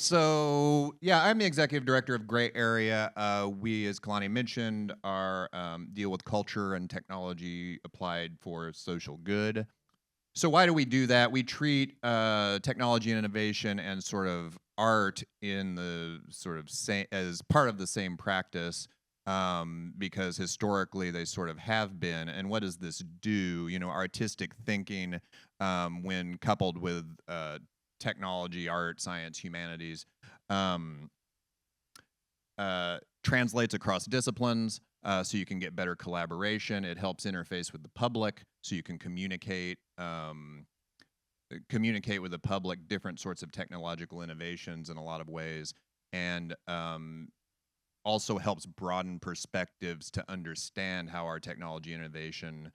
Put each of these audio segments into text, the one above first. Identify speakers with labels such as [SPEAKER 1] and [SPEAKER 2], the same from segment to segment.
[SPEAKER 1] I'm the executive director of Gray Area. We, as Kelani mentioned, deal with culture and technology applied for social good. So why do we do that? We treat technology and innovation and sort of art in the sort of same as part of the same practice, because historically they sort of have been. And what does this do? Artistic thinking, when coupled with technology, art, science, humanities, um, translates across disciplines, so you can get better collaboration. It helps interface with the public, so you can communicate with the public different sorts of technological innovations in a lot of ways, and also helps broaden perspectives to understand how our technology innovation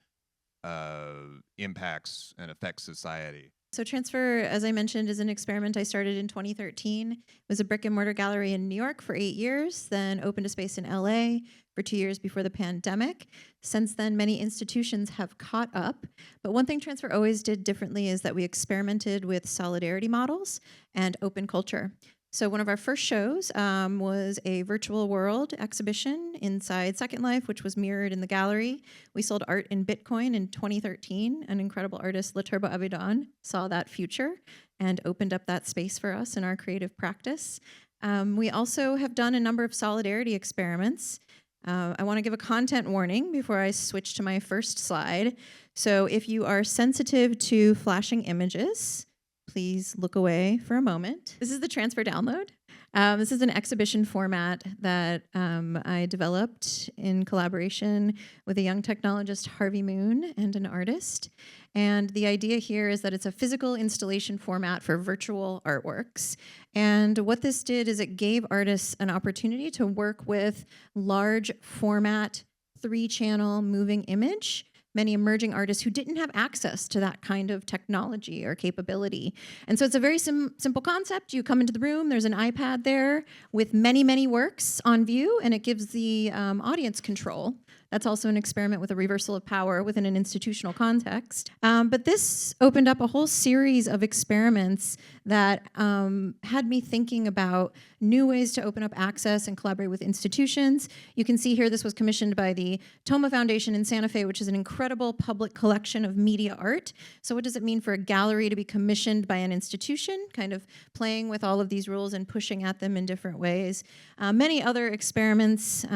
[SPEAKER 1] impacts and affects society.
[SPEAKER 2] So Transfer, as I mentioned, is an experiment I started in 2013. It was a brick and mortar gallery in New York for 8 years, then opened a space in LA for 2 years before the pandemic. Since then, many institutions have caught up. But one thing Transfer always did differently is that we experimented with solidarity models and open culture. So one of our first shows was a virtual world exhibition inside Second Life, which was mirrored in the gallery. We sold art in Bitcoin in 2013. An incredible artist, La Turbo Avedon, saw that future and opened up that space for us in our creative practice. We also have done a number of solidarity experiments. I want to give a content warning before I switch to my first slide. So if you are sensitive to flashing images, please look away for a moment. This is the Transfer download. This is an exhibition format that I developed in collaboration with a young technologist, Harvey Moon, and an artist. And the idea here is that it's a physical installation format for virtual artworks. And what this did is it gave artists an opportunity to work with large format, 3-channel moving image, many emerging artists who didn't have access to that kind of technology or capability. And so it's a very simple concept. You come into the room, there's an iPad there with many, many works on view, and it gives the audience control. That's also an experiment with a reversal of power within an institutional context. But this opened up a whole series of experiments that had me thinking about new ways to open up access and collaborate with institutions. You can see here this was commissioned by the Toma Foundation in Santa Fe, which is an incredible public collection of media art. So what does it mean for a gallery to be commissioned by an institution, kind of playing with all of these rules and pushing at them in different ways? Many other experiments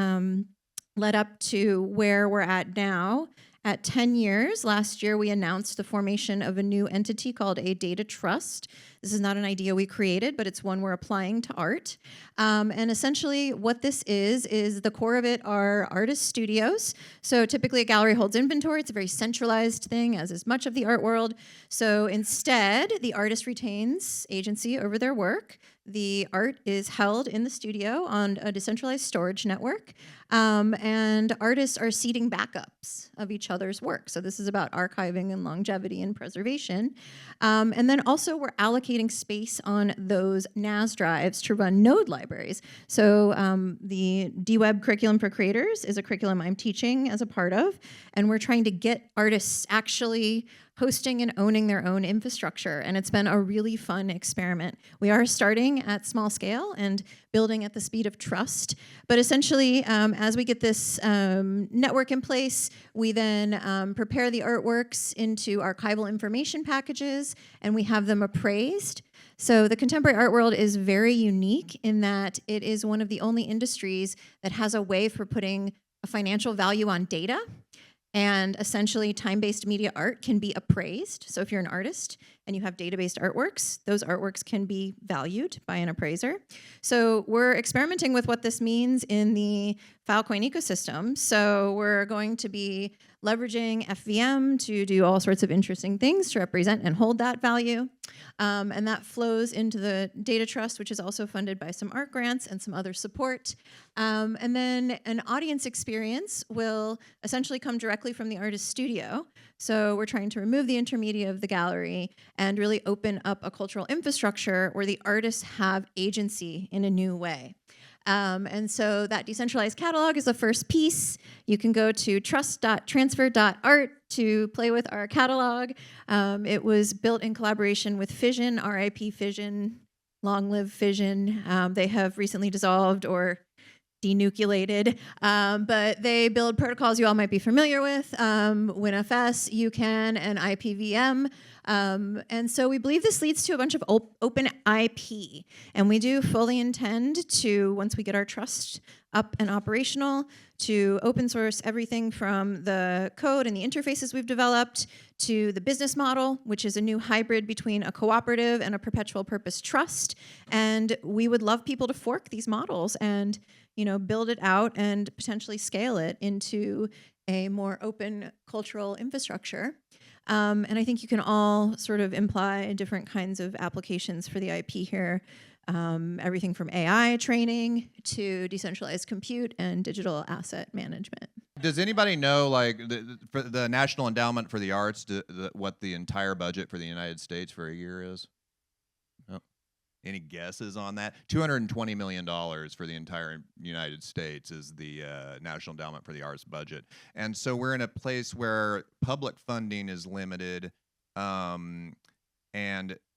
[SPEAKER 2] led up to where we're at now. At 10 years, last year we announced the formation of a new entity called a data trust. This is not an idea we created, but it's one we're applying to art. And essentially what this is the core of it are artist studios. So typically a gallery holds inventory. It's a very centralized thing, as is much of the art world. So instead, the artist retains agency over their work. The art is held in the studio on a decentralized storage network, and artists are seeding backups of each other's work. So this is about archiving and longevity and preservation. And then also we're allocating space on those NAS drives to run node libraries. So the DWeb Curriculum for Creators is a curriculum I'm teaching as a part of, and we're trying to get artists actually hosting and owning their own infrastructure, and it's been a really fun experiment. We are starting at small scale and building at the speed of trust, but essentially, as we get this network in place, we then prepare the artworks into archival information packages, and we have them appraised. So the contemporary art world is very unique in that it is one of the only industries that has a way for putting a financial value on data. And essentially, time-based media art can be appraised. So if you're an artist and you have data-based artworks, those artworks can be valued by an appraiser. So we're experimenting with what this means in the Filecoin ecosystem. So we're going to be leveraging FVM to do all sorts of interesting things to represent and hold that value. And that flows into the data trust, which is also funded by some art grants and some other support. And then an audience experience will essentially come directly from the artist's studio. So we're trying to remove the intermediate of the gallery and really open up a cultural infrastructure where the artists have agency in a new way. And so that decentralized catalog is the first piece. You can go to trust.transfer.art to play with our catalog. It was built in collaboration with Fission, RIP Fission. long live fission. They have recently dissolved or denucleated, but they build protocols you all might be familiar with, WinFS, UCAN, and IPVM. And so we believe this leads to a bunch of open IP. And we do fully intend to, once we get our trust up and operational, to open source everything from the code and the interfaces we've developed to the business model, which is a new hybrid between a cooperative and a perpetual purpose trust. And we would love people to fork these models and build it out and potentially scale it into a more open cultural infrastructure. And I think you can all sort of imply different kinds of applications for the IP here. Everything from AI training to decentralized compute and digital asset management.
[SPEAKER 1] Does anybody know, like, for the National Endowment for the Arts, what the entire budget for the United States for a year is? Oh. Any guesses on that? $220 million for the entire United States is the National Endowment for the Arts budget. And so we're in a place where public funding is limited, and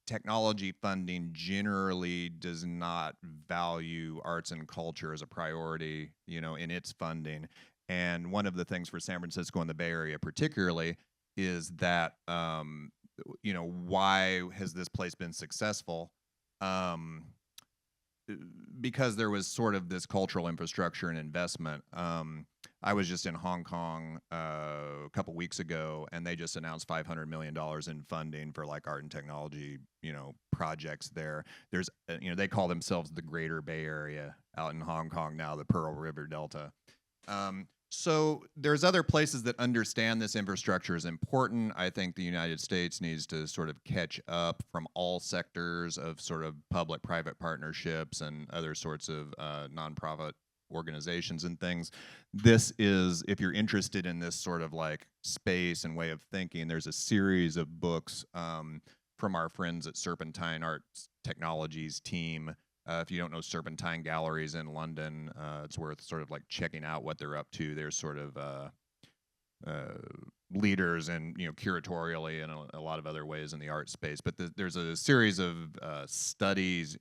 [SPEAKER 1] technology funding generally does not value arts and culture as a priority, in its funding. And one of the things for San Francisco and the Bay Area particularly is that, why has this place been successful? Because there was sort of this cultural infrastructure and investment. I was just in Hong Kong a couple weeks ago, and they just announced $500 million in funding for like art and technology, projects there. There's, they call themselves the Greater Bay Area out in Hong Kong now, the Pearl River Delta. So there's other places that understand this infrastructure is important. I think the United States needs to sort of catch up from all sectors of sort of public-private partnerships and other sorts of nonprofit organizations and things. This is, if you're interested in this sort of like space and way of thinking, there's a series of books from our friends at Serpentine Arts Technologies team. If you don't know Serpentine Galleries in London, it's worth sort of like checking out what they're up to. They're sort of leaders and curatorially and a lot of other ways in the art space. But there's a series of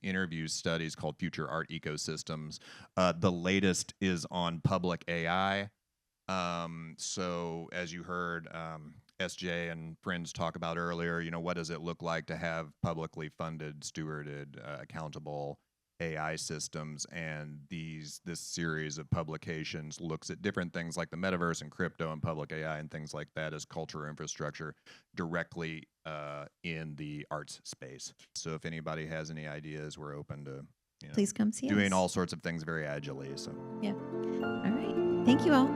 [SPEAKER 1] interview studies called Future Art Ecosystems. The latest is on public AI. So as you heard SJ and friends talk about earlier, what does it look like to have publicly funded, stewarded, accountable AI systems? And this series of publications looks at different things like the metaverse and crypto and public AI and things like that as cultural infrastructure directly in the arts space. So if anybody has any ideas, we're open to
[SPEAKER 2] please come see
[SPEAKER 1] doing
[SPEAKER 2] us.
[SPEAKER 1] all sorts of things very agilely. So
[SPEAKER 2] yeah. All right. Thank you all.